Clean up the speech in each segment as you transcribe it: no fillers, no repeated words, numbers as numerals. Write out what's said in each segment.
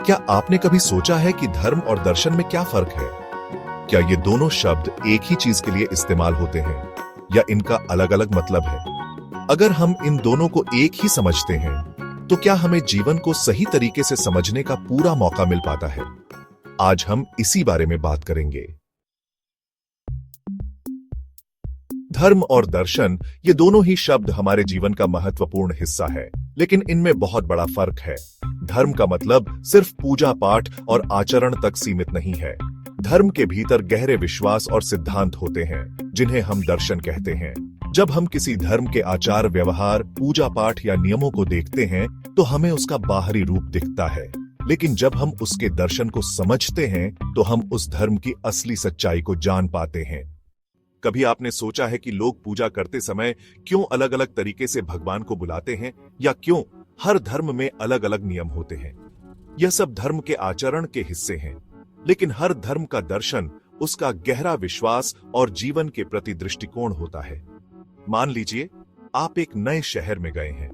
क्या आपने कभी सोचा है कि धर्म और दर्शन में क्या फर्क है? क्या ये दोनों शब्द एक ही चीज के लिए इस्तेमाल होते हैं या इनका अलग अलग मतलब है? अगर हम इन दोनों को एक ही समझते हैं तो क्या हमें जीवन को सही तरीके से समझने का पूरा मौका मिल पाता है? आज हम इसी बारे में बात करेंगे। धर्म और दर्शन ये दोनों ही शब्द हमारे जीवन का महत्वपूर्ण हिस्सा है, लेकिन इनमें बहुत बड़ा फर्क है। धर्म का मतलब सिर्फ पूजा पाठ और आचरण तक सीमित नहीं है। धर्म के भीतर गहरे विश्वास और सिद्धांत होते हैं जिन्हें हम दर्शन कहते हैं। जब हम किसी धर्म के आचार व्यवहार, पूजा पाठ या नियमों को देखते हैं तो हमें उसका बाहरी रूप दिखता है, लेकिन जब हम उसके दर्शन को समझते हैं तो हम उस धर्म की असली सच्चाई को जान पाते हैं। कभी आपने सोचा है कि लोग पूजा करते समय क्यों अलग अलग तरीके से भगवान को बुलाते हैं, या क्यों हर धर्म में अलग अलग नियम होते हैं? यह सब धर्म के आचरण के हिस्से हैं, लेकिन हर धर्म का दर्शन उसका गहरा विश्वास और जीवन के प्रति दृष्टिकोण होता है। मान लीजिए आप एक नए शहर में गए हैं।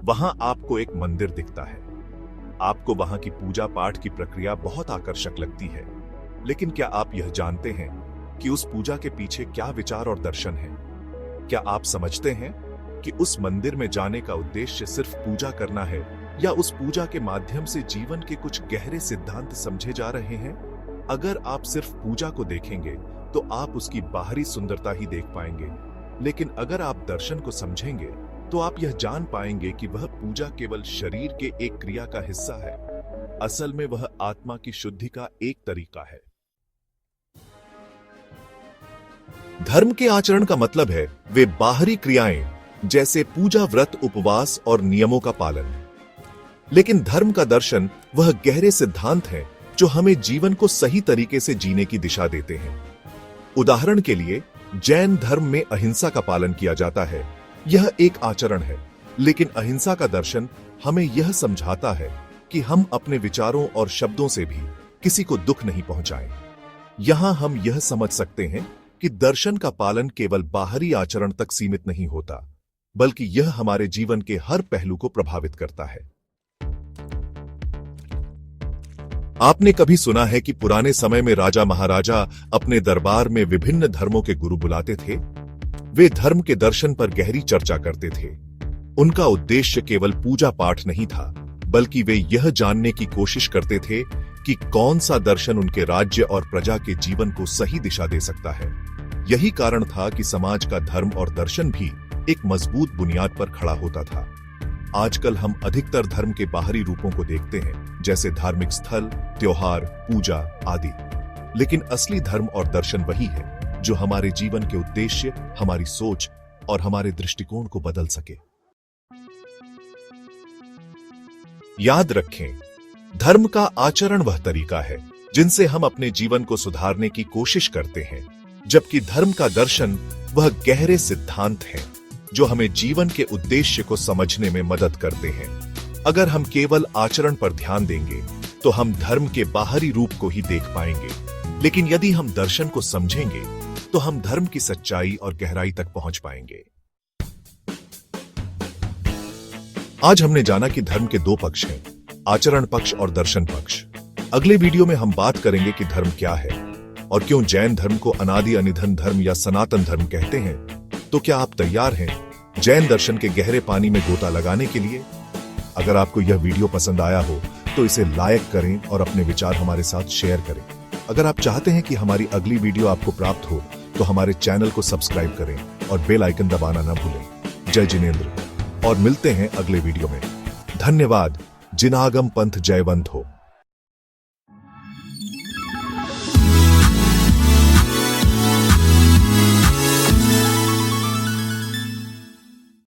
वहां आपको एक मंदिर दिखता है। आपको वहां की पूजा पाठ की प्रक्रिया बहुत आकर्षक लगती है, लेकिन क्या आप यह जानते हैं कि उस पूजा के पीछे क्या विचार और दर्शन है? क्या आप समझते हैं कि उस मंदिर में जाने का उद्देश्य सिर्फ पूजा करना है, या उस पूजा के माध्यम से जीवन के कुछ गहरे सिद्धांत समझे जा रहे हैं? अगर आप सिर्फ पूजा को देखेंगे तो आप उसकी बाहरी सुंदरता ही देख पाएंगे, लेकिन अगर आप दर्शन को समझेंगे तो आप यह जान पाएंगे कि वह पूजा केवल शरीर के एक क्रिया का हिस्सा है। असल में वह आत्मा की शुद्धि का एक तरीका है। धर्म के आचरण का मतलब है वे बाहरी क्रियाएं जैसे पूजा, व्रत, उपवास और नियमों का पालन। लेकिन धर्म का दर्शन वह गहरे सिद्धांत हैं जो हमें जीवन को सही तरीके से जीने की दिशा देते हैं। उदाहरण के लिए जैन धर्म में अहिंसा का पालन किया जाता है। यह एक आचरण है, लेकिन अहिंसा का दर्शन हमें यह समझाता है कि हम अपने विचारों और शब्दों से भी किसी को दुख नहीं पहुंचाएं। यहां हम यह समझ सकते हैं कि दर्शन का पालन केवल बाहरी आचरण तक सीमित नहीं होता, बल्कि यह हमारे जीवन के हर पहलू को प्रभावित करता है। आपने कभी सुना है कि पुराने समय में राजा महाराजा अपने दरबार में विभिन्न धर्मों के गुरु बुलाते थे? वे धर्म के दर्शन पर गहरी चर्चा करते थे। उनका उद्देश्य केवल पूजा पाठ नहीं था, बल्कि वे यह जानने की कोशिश करते थे कि कौन सा दर्शन उनके राज्य और प्रजा के जीवन को सही दिशा दे सकता है। यही कारण था कि समाज का धर्म और दर्शन भी एक मजबूत बुनियाद पर खड़ा होता था। आजकल हम अधिकतर धर्म के बाहरी रूपों को देखते हैं, जैसे धार्मिक स्थल, त्योहार, पूजा आदि। लेकिन असली धर्म और दर्शन वही है जो हमारे जीवन के उद्देश्य, हमारी सोच और हमारे दृष्टिकोण को बदल सके। याद रखें, धर्म का आचरण वह तरीका है जिनसे हम अपने जीवन को सुधारने की कोशिश करते हैं, जबकि धर्म का दर्शन वह गहरे सिद्धांत हैं जो हमें जीवन के उद्देश्य को समझने में मदद करते हैं। अगर हम केवल आचरण पर ध्यान देंगे तो हम धर्म के बाहरी रूप को ही देख पाएंगे, लेकिन यदि हम दर्शन को समझेंगे तो हम धर्म की सच्चाई और गहराई तक पहुंच पाएंगे। आज हमने जाना कि धर्म के दो पक्ष हैं, आचरण पक्ष और दर्शन पक्ष। अगले वीडियो में हम बात करेंगे कि धर्म क्या है और क्यों जैन धर्म को अनादि अनिधन धर्म या सनातन धर्म कहते हैं। तो क्या आप तैयार हैं जैन दर्शन के गहरे पानी में गोता लगाने के लिए? अगर आपको यह वीडियो पसंद आया हो तो इसे लाइक करें और अपने विचार हमारे साथ शेयर करें। अगर आप चाहते हैं कि हमारी अगली वीडियो आपको प्राप्त हो तो हमारे चैनल को सब्सक्राइब करें और बेल आइकन दबाना न भूलें। जय जिनेंद्र, और मिलते हैं अगले वीडियो में। धन्यवाद। जिनागम पंथ जयवंत हो।